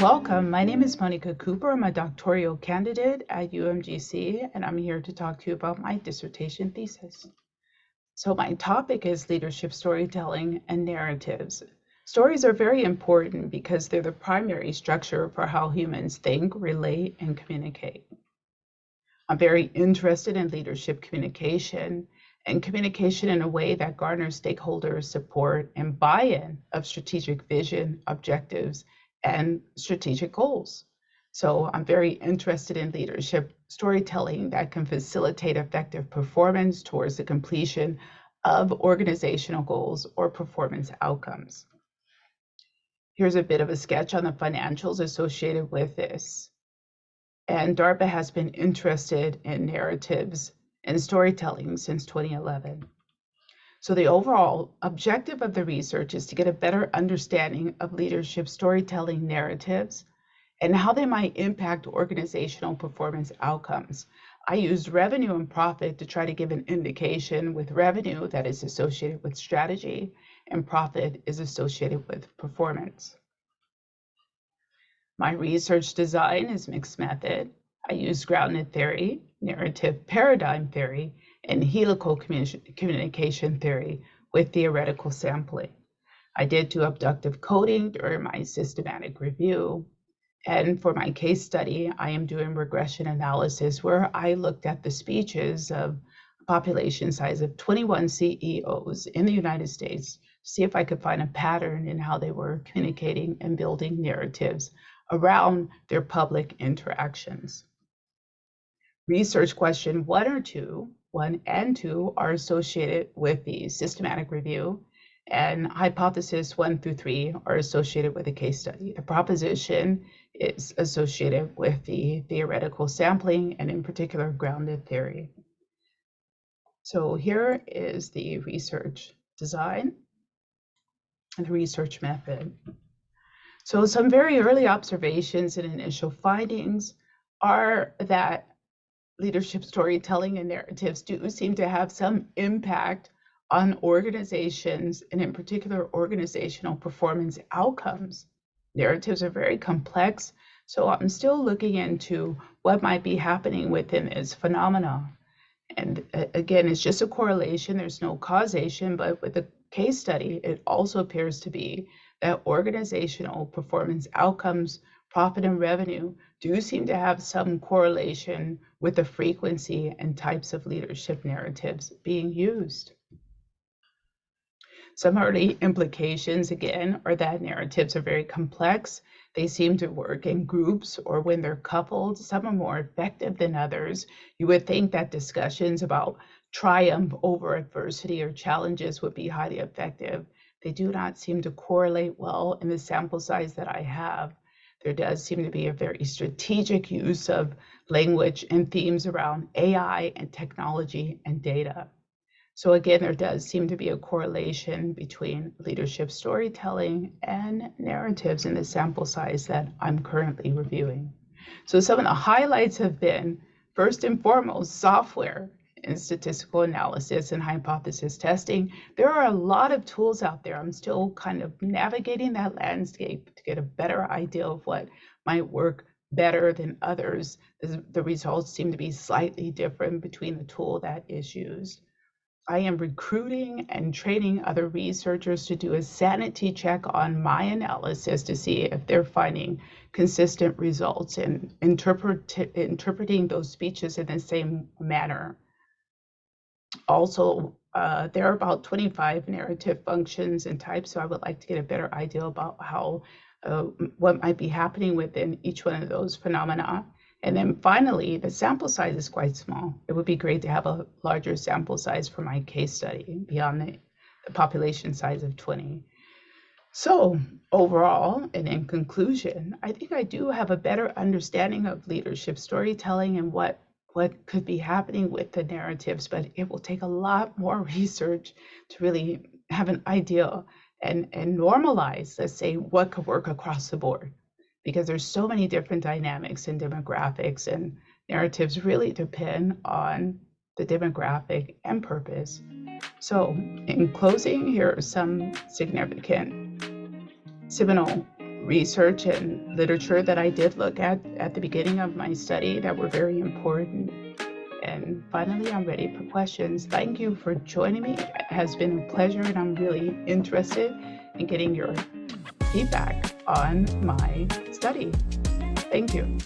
Welcome. My name is Monica Cooper. I'm a doctoral candidate at UMGC, and I'm here to talk to you about my dissertation thesis. So my topic is leadership storytelling and narratives. Stories are very important because they're the primary structure for how humans think, relate, and communicate. I'm very interested in leadership communication and communication in a way that garners stakeholders' support and buy-in of strategic vision, objectives, and strategic goals. So I'm very interested in leadership storytelling that can facilitate effective performance towards the completion of organizational goals or performance outcomes. Here's a bit of a sketch on the financials associated with this. And DARPA has been interested in narratives and storytelling since 2011. So the overall objective of the research is to get a better understanding of leadership storytelling narratives and how they might impact organizational performance outcomes. I used revenue and profit to try to give an indication, with revenue that is associated with strategy and profit is associated with performance. My research design is mixed method. I use grounded theory, narrative paradigm theory, and helical communication theory with theoretical sampling. I did do abductive coding during my systematic review. And for my case study, I am doing regression analysis where I looked at the speeches of a population size of 21 CEOs in the United States to see if I could find a pattern in how they were communicating and building narratives around their public interactions. Research question 1 and 2 are associated with the systematic review, and hypothesis 1 through 3 are associated with the case study. The proposition is associated with the theoretical sampling and in particular grounded theory. So here is the research design and the research method. So some very early observations and initial findings are that leadership storytelling and narratives do seem to have some impact on organizations, and in particular organizational performance outcomes. Narratives are very complex, so I'm still looking into what might be happening within this phenomena. And again, it's just a correlation, there's no causation, but with the case study, it also appears to be that organizational performance outcomes, profit and revenue, do seem to have some correlation with the frequency and types of leadership narratives being used. Some early implications, again, are that narratives are very complex. They seem to work in groups or when they're coupled. Some are more effective than others. You would think that discussions about triumph over adversity or challenges would be highly effective. They do not seem to correlate well in the sample size that I have. There does seem to be a very strategic use of language and themes around AI and technology and data. So again, there does seem to be a correlation between leadership storytelling and narratives in the sample size that I'm currently reviewing. So some of the highlights have been, first and foremost, software in statistical analysis and hypothesis testing. There are a lot of tools out there. I'm still kind of navigating that landscape to get a better idea of what might work better than others. The results seem to be slightly different between the tool that is used. I am recruiting and training other researchers to do a sanity check on my analysis to see if they're finding consistent results and interpreting those speeches in the same manner. Also, there are about 25 narrative functions and types, so I would like to get a better idea about how what might be happening within each one of those phenomena. And then finally, the sample size is quite small. It would be great to have a larger sample size for my case study beyond the population size of 20. So overall, and in conclusion, I think I do have a better understanding of leadership storytelling and what could be happening with the narratives, but it will take a lot more research to really have an idea and normalize, let's say, what could work across the board, because there's so many different dynamics and demographics, and narratives really depend on the demographic and purpose. So in closing, here are some significant seminal research and literature that I did look at the beginning of my study that were very important. And finally, I'm ready for questions. Thank you for joining me. It has been a pleasure, and I'm really interested in getting your feedback on my study. Thank you.